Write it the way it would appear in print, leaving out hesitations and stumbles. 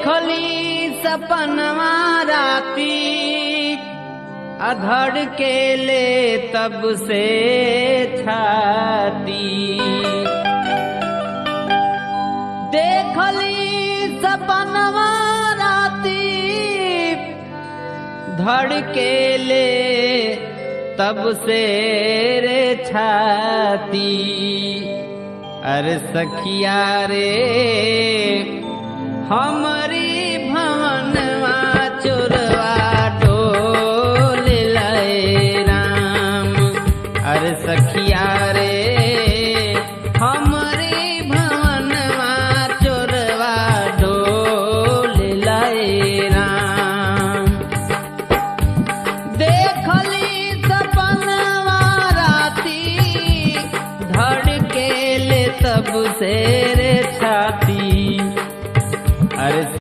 देखली सपनवा राती अधड़ के ले तब से छाती। देखली सपनवा राती धड़ के ले तब से रे छाती। अरे सखिया रे हमारी